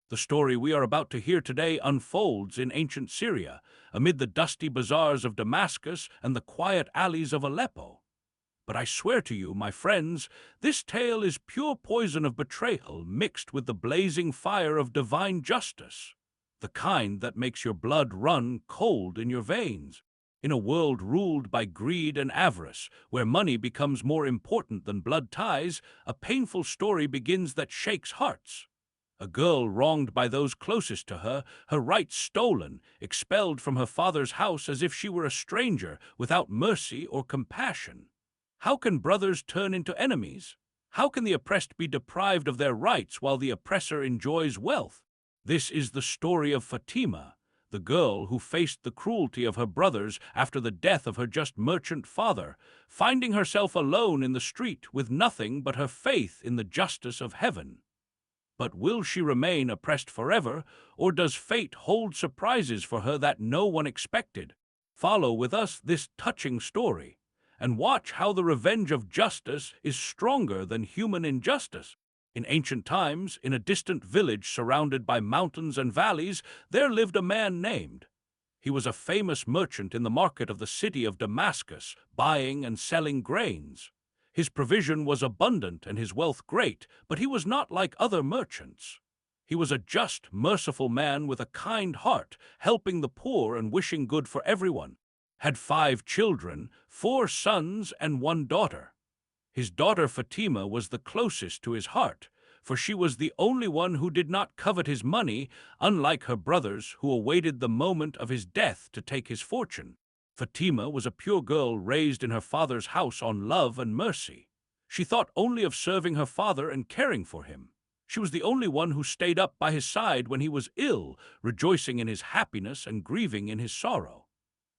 The story we are about to hear today unfolds in ancient Syria, amid the dusty bazaars of Damascus and the quiet alleys of Aleppo. But I swear to you, my friends, this tale is pure poison of betrayal mixed with the blazing fire of divine justice, the kind that makes your blood run cold in your veins. In a world ruled by greed and avarice, where money becomes more important than blood ties, a painful story begins that shakes hearts. A girl wronged by those closest to her, her rights stolen, expelled from her father's house as if she were a stranger, without mercy or compassion. How can brothers turn into enemies? How can the oppressed be deprived of their rights while the oppressor enjoys wealth? This is the story of Fatima, the girl who faced the cruelty of her brothers after the death of her just merchant father, finding herself alone in the street with nothing but her faith in the justice of heaven. But will she remain oppressed forever, or does fate hold surprises for her that no one expected? Follow with us this touching story, and watch how the revenge of justice is stronger than human injustice. In ancient times, in a distant village surrounded by mountains and valleys, there lived a man named. He was a famous merchant in the market of the city of Damascus, buying and selling grains. His provision was abundant and his wealth great, but he was not like other merchants. He was a just, merciful man with a kind heart, helping the poor and wishing good for everyone. Had 5 children, 4 sons and 1 daughter. His daughter Fatima was the closest to his heart, for she was the only one who did not covet his money, unlike her brothers who awaited the moment of his death to take his fortune. Fatima was a pure girl raised in her father's house on love and mercy. She thought only of serving her father and caring for him. She was the only one who stayed up by his side when he was ill, rejoicing in his happiness and grieving in his sorrow.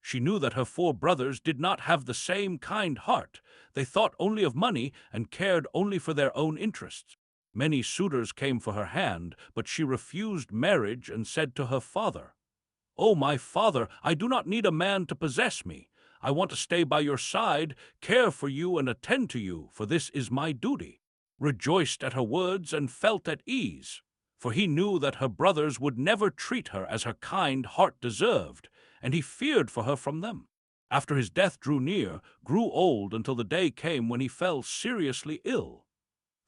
She knew that her 4 brothers did not have the same kind heart. They thought only of money and cared only for their own interests. Many suitors came for her hand, but she refused marriage and said to her father, "Oh, my father, I do not need a man to possess me. I want to stay by your side, care for you and attend to you, for this is my duty." Rejoiced at her words and felt at ease, for he knew that her brothers would never treat her as her kind heart deserved, and he feared for her from them. After his death drew near, grew old until the day came when he fell seriously ill.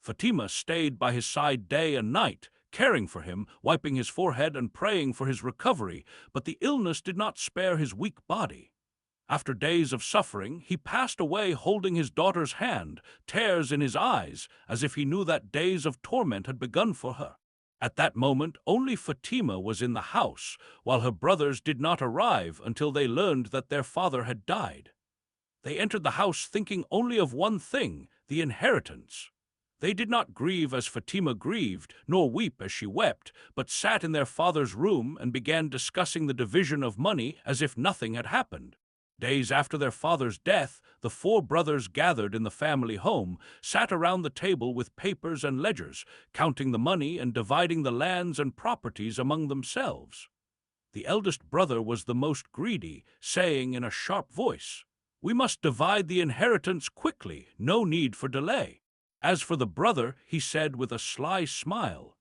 Fatima stayed by his side day and night, caring for him, wiping his forehead and praying for his recovery, but the illness did not spare his weak body. After days of suffering, he passed away holding his daughter's hand, tears in his eyes, as if he knew that days of torment had begun for her. At that moment, only Fatima was in the house, while her brothers did not arrive until they learned that their father had died. They entered the house thinking only of one thing, the inheritance. They did not grieve as Fatima grieved, nor weep as she wept, but sat in their father's room and began discussing the division of money as if nothing had happened. Days after their father's death, the 4 brothers gathered in the family home, sat around the table with papers and ledgers, counting the money and dividing the lands and properties among themselves. The eldest brother was the most greedy, saying in a sharp voice, "We must divide the inheritance quickly, no need for delay." As for the brother, he said with a sly smile,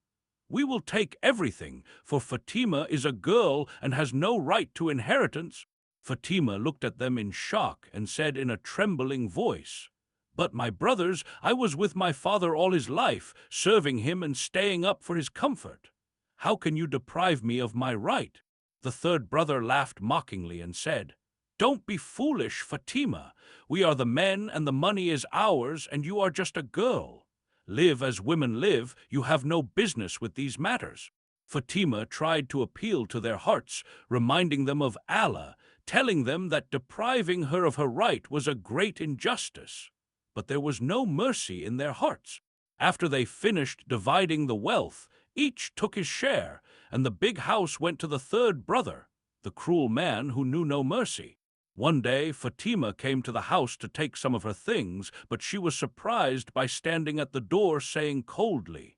"We will take everything, for Fatima is a girl and has no right to inheritance." Fatima looked at them in shock and said in a trembling voice, "But my brothers, I was with my father all his life, serving him and staying up for his comfort. How can you deprive me of my right?" The 3rd brother laughed mockingly and said, "Don't be foolish, Fatima. We are the men and the money is ours, and you are just a girl. Live as women live, you have no business with these matters." Fatima tried to appeal to their hearts, reminding them of Allah, telling them that depriving her of her right was a great injustice. But there was no mercy in their hearts. After they finished dividing the wealth, each took his share, and the big house went to the 3rd brother, the cruel man who knew no mercy. One day, Fatima came to the house to take some of her things, but she was surprised by standing at the door saying coldly,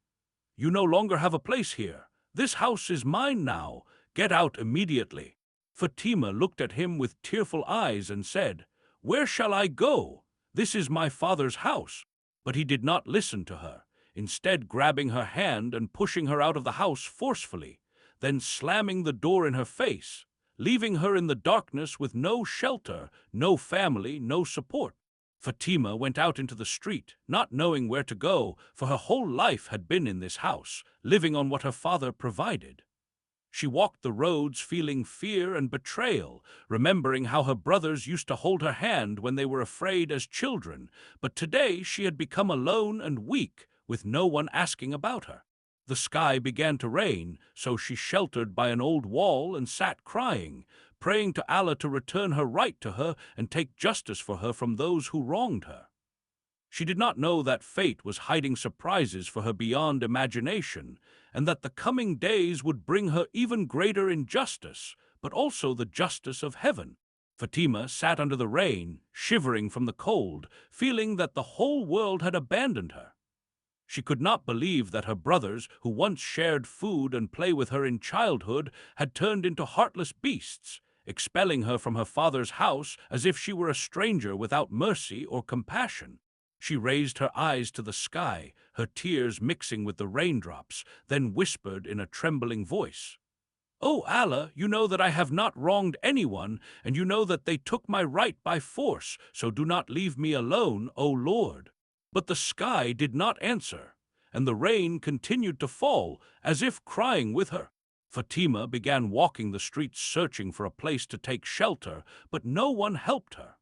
"You no longer have a place here. This house is mine now. Get out immediately." Fatima looked at him with tearful eyes and said, "Where shall I go? This is my father's house." But he did not listen to her. instead grabbing her hand and pushing her out of the house forcefully, then slamming the door in her face, leaving her in the darkness with no shelter, no family, no support. Fatima went out into the street, not knowing where to go, for her whole life had been in this house, living on what her father provided. She walked the roads feeling fear and betrayal, remembering how her brothers used to hold her hand when they were afraid as children, but today she had become alone and weak, with no one asking about her. The sky began to rain, so she sheltered by an old wall and sat crying, praying to Allah to return her right to her and take justice for her from those who wronged her. She did not know that fate was hiding surprises for her beyond imagination, and that the coming days would bring her even greater injustice, but also the justice of heaven. Fatima sat under the rain, shivering from the cold, feeling that the whole world had abandoned her. She could not believe that her brothers, who once shared food and play with her in childhood, had turned into heartless beasts, expelling her from her father's house as if she were a stranger without mercy or compassion. She raised her eyes to the sky, her tears mixing with the raindrops, then whispered in a trembling voice, "O Allah, you know that I have not wronged anyone, and you know that they took my right by force, so do not leave me alone, O Lord." But the sky did not answer, and the rain continued to fall, as if crying with her. Fatima began walking the streets searching for a place to take shelter, but no one helped her.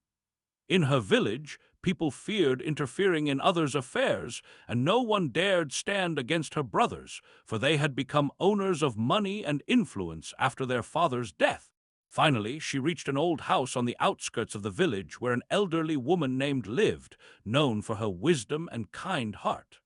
In her village, people feared interfering in others' affairs, and no one dared stand against her brothers, for they had become owners of money and influence after their father's death. Finally, she reached an old house on the outskirts of the village where an elderly woman named lived, known for her wisdom and kind heart.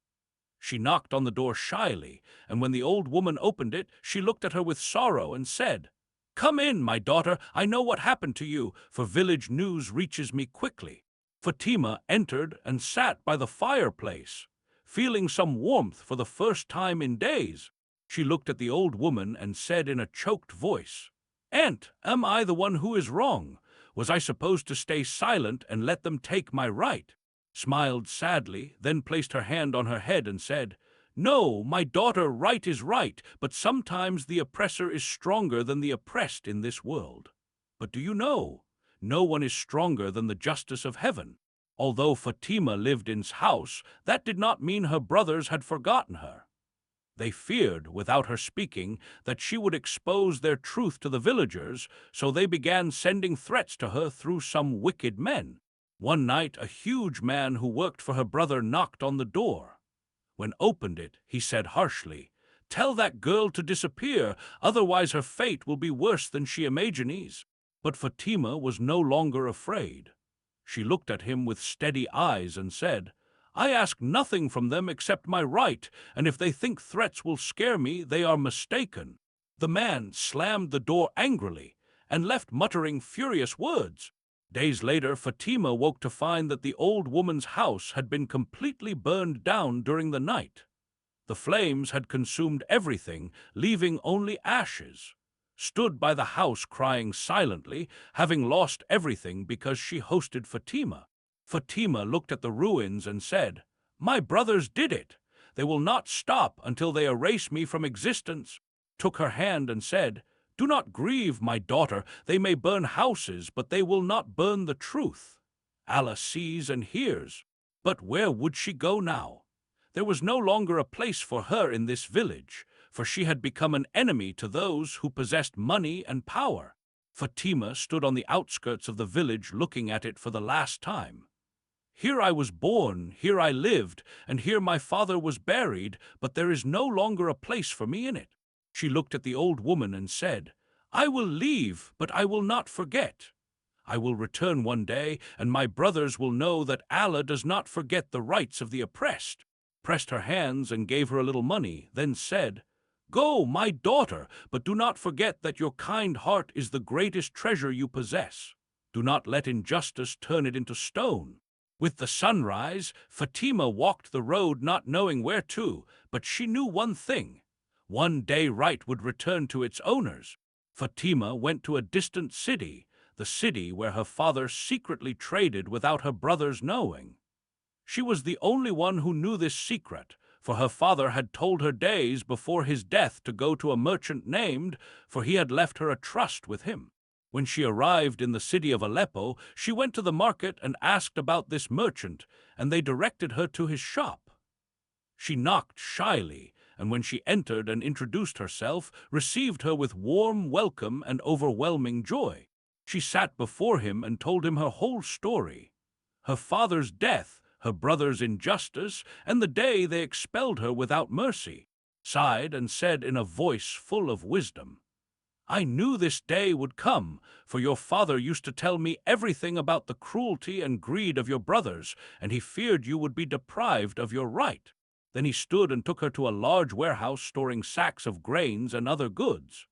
She knocked on the door shyly, and when the old woman opened it, she looked at her with sorrow and said, "Come in, my daughter, I know what happened to you, for village news reaches me quickly." Fatima entered and sat by the fireplace, feeling some warmth for the first time in days. She looked at the old woman and said in a choked voice, "Aunt, am I the one who is wrong? Was I supposed to stay silent and let them take my right?" Smiled sadly, then placed her hand on her head and said, "No, my daughter, right is right, but sometimes the oppressor is stronger than the oppressed in this world. But do you know, no one is stronger than the justice of heaven." Although Fatima lived in his house, that did not mean her brothers had forgotten her. They feared, without her speaking, that she would expose their truth to the villagers, so they began sending threats to her through some wicked men. One night, a huge man who worked for her brother knocked on the door. When opened it, he said harshly, "Tell that girl to disappear, otherwise her fate will be worse than she imagines." But Fatima was no longer afraid. She looked at him with steady eyes and said, "I ask nothing from them except my right, and if they think threats will scare me, they are mistaken." The man slammed the door angrily and left muttering furious words. Days later, Fatima woke to find that the old woman's house had been completely burned down during the night. The flames had consumed everything, leaving only ashes. Stood by the house crying silently, having lost everything because she hosted Fatima. Fatima looked at the ruins and said, "My brothers did it. They will not stop until they erase me from existence." Took her hand and said, "Do not grieve, my daughter. They may burn houses, but they will not burn the truth. Allah sees and hears." But where would she go now? There was no longer a place for her in this village, for she had become an enemy to those who possessed money and power. Fatima stood on the outskirts of the village looking at it for the last time. "Here I was born, here I lived, and here my father was buried, but there is no longer a place for me in it." She looked at the old woman and said, "I will leave, but I will not forget. I will return one day, and my brothers will know that Allah does not forget the rights of the oppressed." Pressed her hands and gave her a little money, then said, "Go, my daughter, but do not forget that your kind heart is the greatest treasure you possess. Do not let injustice turn it into stone." With the sunrise, Fatima walked the road not knowing where to, but she knew one thing. One day right would return to its owners. Fatima went to a distant city, the city where her father secretly traded without her brothers knowing. She was the only one who knew this secret, for her father had told her days before his death to go to a merchant named, for he had left her a trust with him. When she arrived in the city of Aleppo, she went to the market and asked about this merchant, and they directed her to his shop. She knocked shyly, and when she entered and introduced herself, received her with warm welcome and overwhelming joy. She sat before him and told him her whole story: her father's death, her brother's injustice, and the day they expelled her without mercy, sighed and said in a voice full of wisdom, "I knew this day would come, for your father used to tell me everything about the cruelty and greed of your brothers, and he feared you would be deprived of your right." Then he stood and took her to a large warehouse storing sacks of grains and other goods.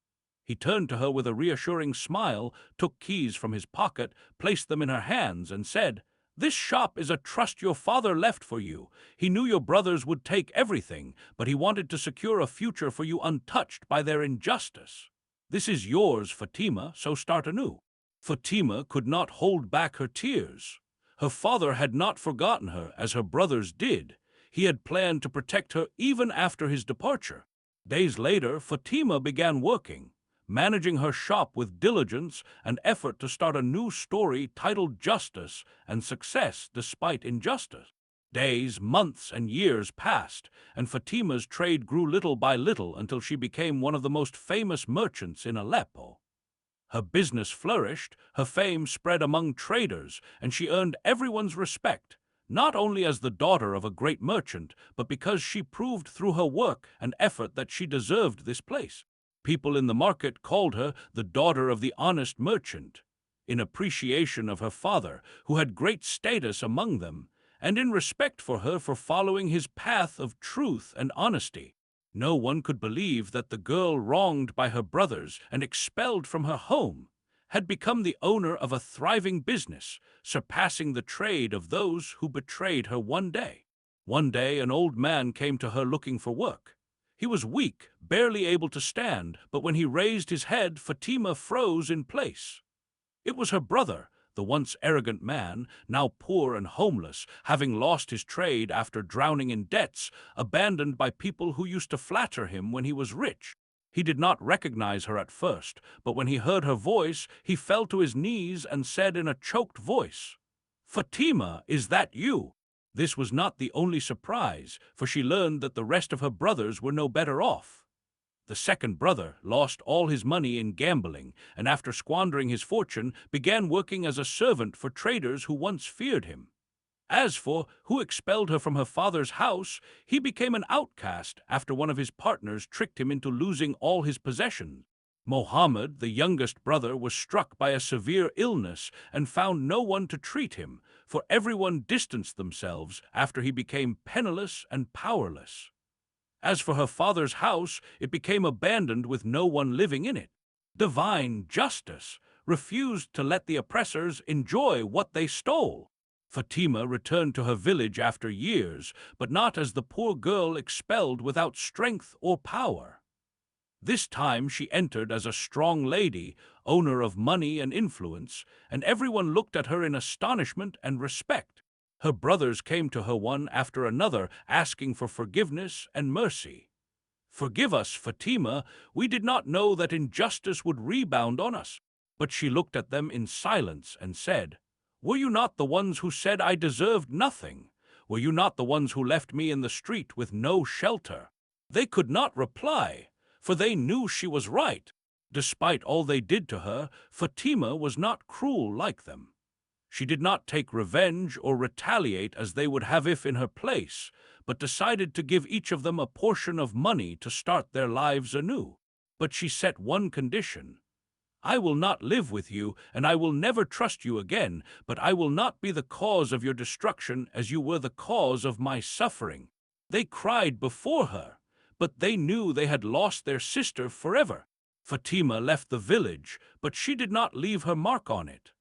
He turned to her with a reassuring smile, took keys from his pocket, placed them in her hands, and said, "This shop is a trust your father left for you. He knew your brothers would take everything, but he wanted to secure a future for you untouched by their injustice. This is yours, Fatima, so start anew." Fatima could not hold back her tears. Her father had not forgotten her, as her brothers did. He had planned to protect her even after his departure. Days later, Fatima began working, managing her shop with diligence and effort to start a new story titled Justice and Success Despite Injustice. Days, months, and years passed, and Fatima's trade grew little by little until she became one of the most famous merchants in Aleppo. Her business flourished, her fame spread among traders, and she earned everyone's respect, not only as the daughter of a great merchant, but because she proved through her work and effort that she deserved this place. People in the market called her the daughter of the honest merchant, in appreciation of her father, who had great status among them, and in respect for her for following his path of truth and honesty. No one could believe that the girl wronged by her brothers and expelled from her home had become the owner of a thriving business, surpassing the trade of those who betrayed her one day. One day, an old man came to her looking for work. He was weak, barely able to stand, but when he raised his head, Fatima froze in place. It was her brother, the once arrogant man, now poor and homeless, having lost his trade after drowning in debts, abandoned by people who used to flatter him when he was rich. He did not recognize her at first, but when he heard her voice, he fell to his knees and said in a choked voice, "Fatima, is that you?" This was not the only surprise, for she learned that the rest of her brothers were no better off. The second brother lost all his money in gambling, and after squandering his fortune, began working as a servant for traders who once feared him. As for who expelled her from her father's house, he became an outcast after one of his partners tricked him into losing all his possessions. Mohammed, the youngest brother, was struck by a severe illness and found no one to treat him, for everyone distanced themselves after he became penniless and powerless. As for her father's house, it became abandoned with no one living in it. Divine justice refused to let the oppressors enjoy what they stole. Fatima returned to her village after years, but not as the poor girl expelled without strength or power. This time she entered as a strong lady, owner of money and influence, and everyone looked at her in astonishment and respect. Her brothers came to her one after another, asking for forgiveness and mercy. "Forgive us, Fatima, we did not know that injustice would rebound on us." But she looked at them in silence and said, "Were you not the ones who said I deserved nothing? Were you not the ones who left me in the street with no shelter?" They could not reply, for they knew she was right. Despite all they did to her, Fatima was not cruel like them. She did not take revenge or retaliate as they would have if in her place, but decided to give each of them a portion of money to start their lives anew. But she set one condition: "I will not live with you, and I will never trust you again, but I will not be the cause of your destruction as you were the cause of my suffering." They cried before her, but they knew they had lost their sister forever. Fatima left the village, but she did not leave her mark on it.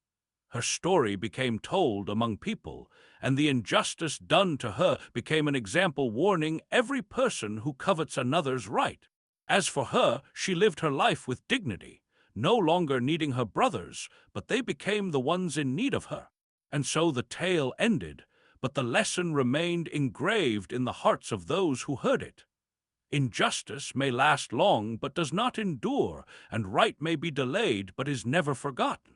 Her story became told among people, and the injustice done to her became an example warning every person who covets another's right. As for her, she lived her life with dignity, no longer needing her brothers, but they became the ones in need of her. And so the tale ended, but the lesson remained engraved in the hearts of those who heard it. Injustice may last long, but does not endure, and right may be delayed, but is never forgotten.